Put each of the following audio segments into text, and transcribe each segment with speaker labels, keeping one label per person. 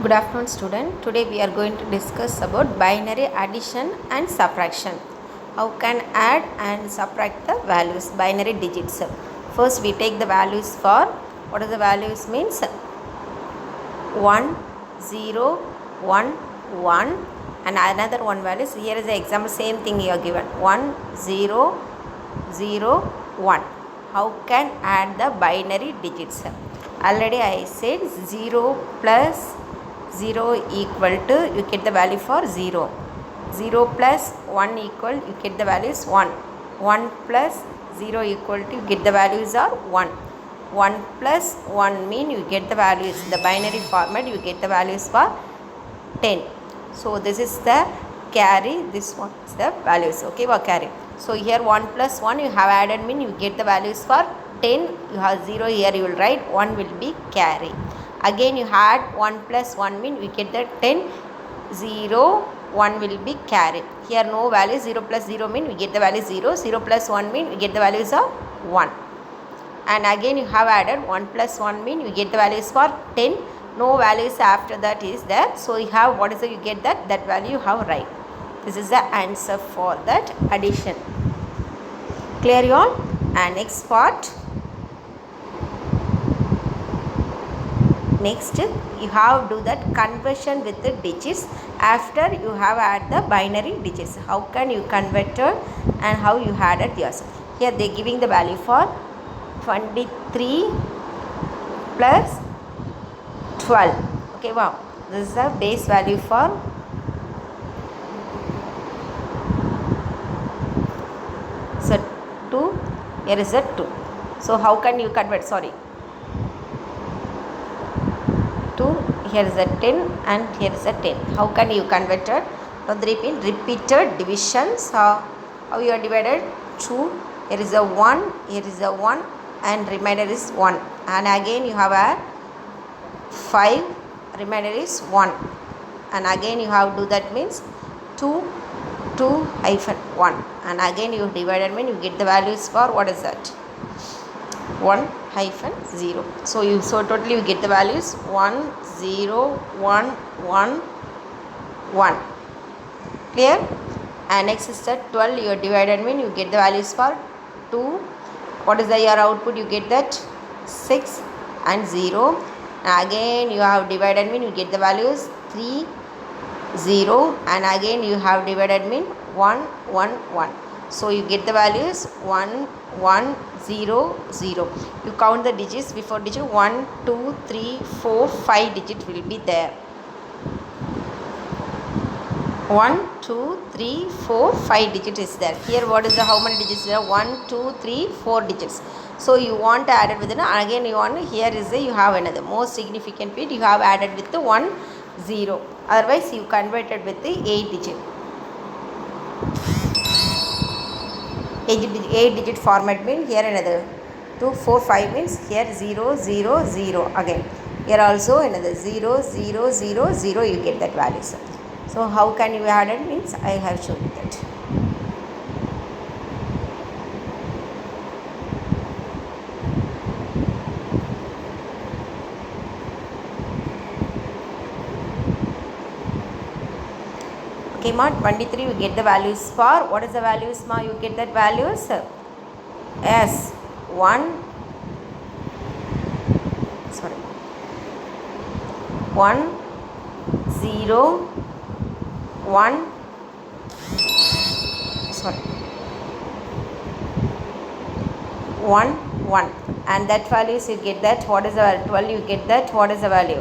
Speaker 1: Good afternoon student. Today we are going to discuss about binary addition and subtraction. How can add and subtract the values, binary digits. First we take the values for, what are the values means 1, 0, 1, 1 and another one values. Here is the example, same thing you are given 1, 0, 0, 1. How can add the binary digits? Already I said 0 plus 0 equal to, you get the value for 0. 0 plus 1 equal, you get the values 1. 1 plus 0 equal to, you get the values are 1. 1 plus 1 mean you get the values, the binary format you get the values for 10. So this is the carry, this one is the values, okay, for carry. So here 1 plus 1 you have added mean you get the values for 10, you have 0 here you will write, 1 will be carry. Again you had 1 plus 1 mean we get the 10, 0, 1 will be carry. Here no value, 0 plus 0 mean we get the value 0, 0 plus 1 mean we get the values of 1. And again you have added 1 plus 1 mean you get the values for 10, no values after that is there. So you have, what is it, you get that value you have right. This is the answer for that addition. Clear you all? And next part. Next you have do that conversion with the digits after you have add the binary digits. How can you convert it and how you added yours. Here they giving the value for 23 plus 12. Okay, wow. This is the base value for so 2. Here is a 2. So how can you convert? Sorry. 2, here is a 10 and here is a 10. How can you convert it? Now the repeated divisions. How you are divided? 2, here is a 1, here is a 1 and remainder is 1. And again you have a 5, remainder is 1. And again you have do that means 2, 2 hyphen 1. And again you divided mean you get the values for, what is that? 1 hyphen 0. So totally you get the values 1, 0, 1, 1, 1. Clear? And next is the 12 you are divided mean you get the values for 2. What is the your output? You get that 6 and 0. And again you have divided mean you get the values 3, 0 and again you have divided mean 1, 1, 1. So you get the values 1, 1, 0, 0. You count the digits before digit 1, 2, 3, 4, 5 digit will be there. 1, 2, 3, 4, 5 digit is there. Here what is the, how many digits there? 1, 2, 3, 4 digits. So you want to add it with again you want, here is you have another most significant bit you have added with the 1, 0. Otherwise you converted with the 8 digit. 8 digit format means here another 2, 4, 5 means here 0, 0, 0 again. Here also another 0, 0, 0, 0 you get that values. So how can you add it means I have shown you that. Okay ma, 23 you get the values for, what is the values ma, you get that values as 1, 0, 1, 1 and that values you get that, what is the value? 12 you get that, what is the value?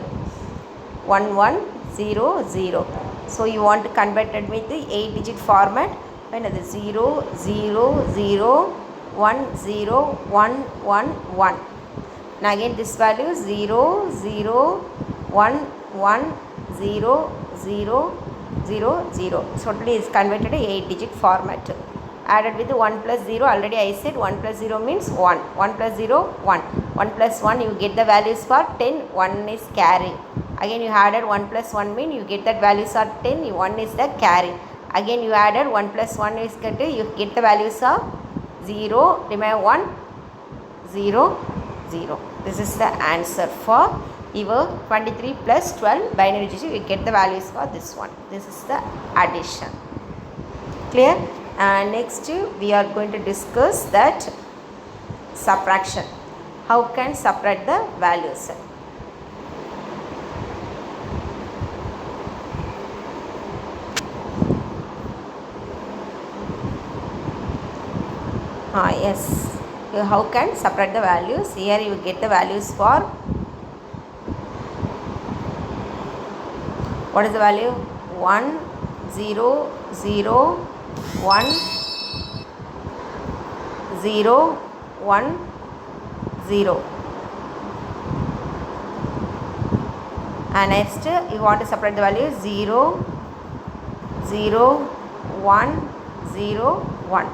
Speaker 1: 1, 1, 0, 0. So you want to convert it with the 8 digit format. Another 0, 0, 0, 1, 0, 1, 1, 1. And again this value 0, 0, 1, 1, 0, 0, 0, 0. So totally is converted to 8 digit format. Added with the 1 plus 0, already I said 1 plus 0 means 1. 1 plus 0, 1. 1 plus 1 you get the values for 10, 1 is carry. Again you added 1 plus 1 mean you get that values are 10, 1 is the carry. Again you added 1 plus 1 is you get the values of 0, remember 1, 0, 0. This is the answer for Your 23 plus 12 binary digit, you get the values for this one. This is the addition. Clear? And next we are going to discuss that subtraction. How can subtract the values? Yes, how can subtract the values? Here you get the values for, what is the value? 1 0 0 1 0 1 0. And next you want to separate the value 0 0 1 0 1.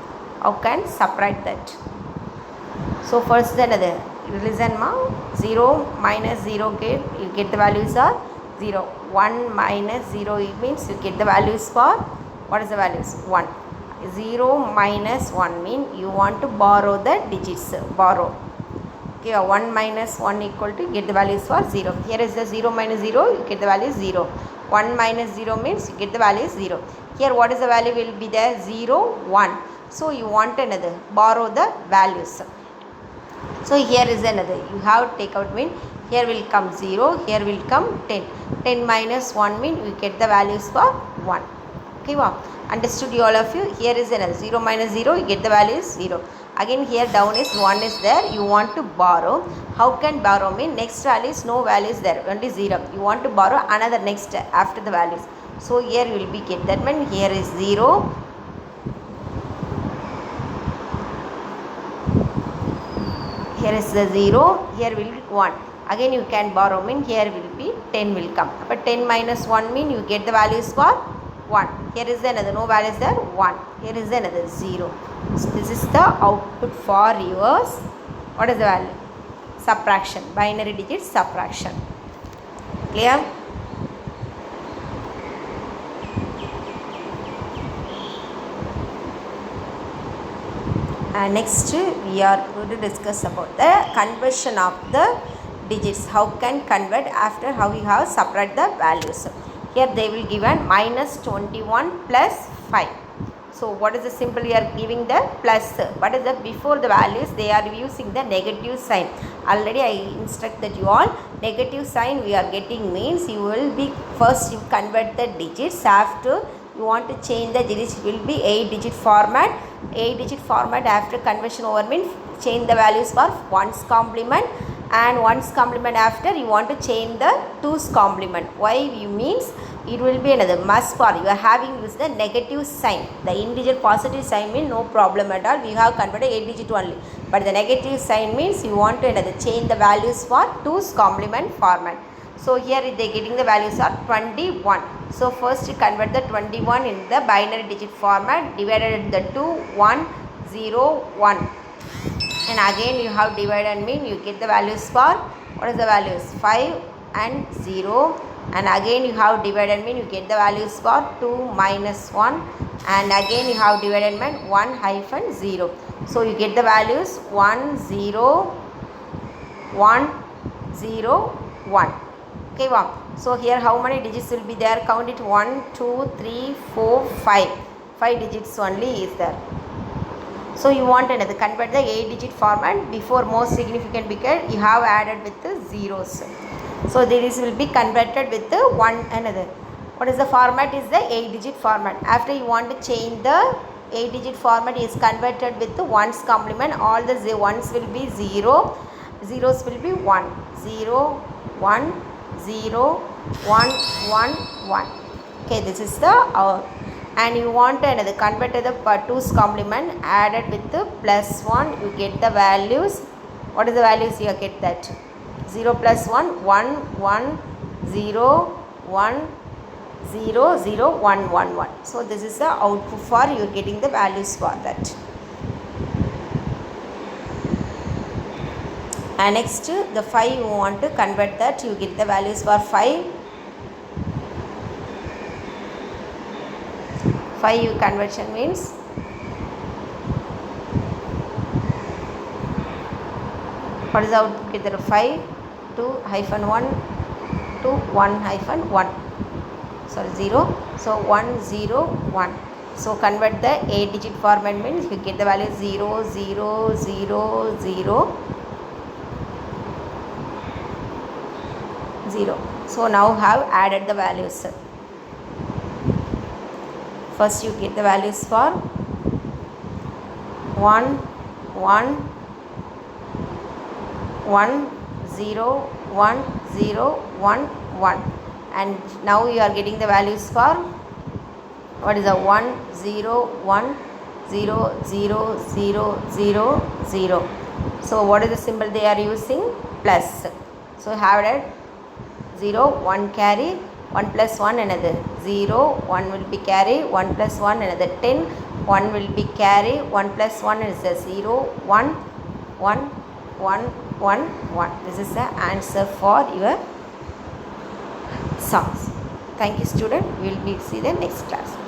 Speaker 1: How can separate that? So first another listen ma, 0 minus 0 get, you get the values are 0. 1 minus 0, it means you get the values for, what is the values? 1. 0 minus 1 mean you want to borrow the digits, borrow. Okay, 1 minus 1 equal to, get the values for 0. Here is the 0 minus 0, you get the value 0. 1 minus 0 means you get the value 0. Here what is the value will be there? 0 1. So you want another, borrow the values. So here is another, you have to take out mean, here will come 0, here will come 10. 10 minus 1 mean you get the values for 1. Okay, wow. Understood you all of you? Here is another, 0 minus 0, you get the values 0. Again here down is 1 is there, you want to borrow. How can borrow mean? Next value is no values there, only 0. You want to borrow another next after the values. So here you will be get that mean, here is 0. Here is the 0, here will be 1. Again you can borrow mean, here will be 10 will come. But 10 minus 1 mean you get the values for 1. Here is another, no values there, 1. Here is another 0. So this is the output for yours. What is the value? Subtraction, binary digit subtraction. Clear? Next we are going to discuss about the conversion of the digits. How can convert after how we have subtract the values. Here they will give an minus 21 plus 5. So what is the symbol we are giving the plus? What is the before the values they are using the negative sign. Already I instructed you all, negative sign we are getting means you will be first you convert the digits, after you want to change the digits will be 8 digit format. 8 digit format after conversion over means change the values for 1's complement, and 1's complement after you want to change the 2's complement. Why you means it will be another must for you are having used the negative sign. The integer positive sign means no problem at all, we have converted 8 digit only, but the negative sign means you want to another change the values for 2's complement format. So here they getting the values are 21. So first you convert the 21 in the binary digit format, divided the 2 1 0 1, and again you have divided mean you get the values for, what is the values? 5 and 0, and again you have divided mean you get the values for 2 minus 1, and again you have divided mean 1 hyphen 0. So you get the values 1 0 1 0 1. Okay, wow. So here how many digits will be there? Count it, 1 2 3 4 5. 5 digits only is there. So you want another, convert the 8 digit format. Before most significant because you have added with the zeros. So this will be converted with the 1 another. What is the format? Is the 8 digit format. After you want to change the 8 digit format is converted with the 1's complement. All the 1's will be 0. Zeros will be 1 0 1 0 1 1 1. Okay, this is the and you want another converted the 2's complement added with the plus 1, you get the values. What is the values you get that? 0 plus 1 1 1 0 1 0 0 1 1 1. So this is the output for you getting the values for that. And next the 5 you want to convert that, you get the values for 5. 5 conversion means what is the output? Get the 5 2-1 to 1-1. Sorry, 0. So 1 0 1. So convert the 8 digit format means you get the value 0 0 0 0 0. So now have added the values. First you get the values for 1 1 1 0 1 0 1 1, and now you are getting the values for what is the 1 0 1 0 0 0 0 0. So what is the symbol they are using? Plus. So have that 0 1 carry 1 plus 1 another 0 1 will be carry 1 plus 1 another 10 1 will be carry 1 plus 1 is a 0 1 1 1 1 1. This is the answer for your songs. Thank you student. We will see the next class.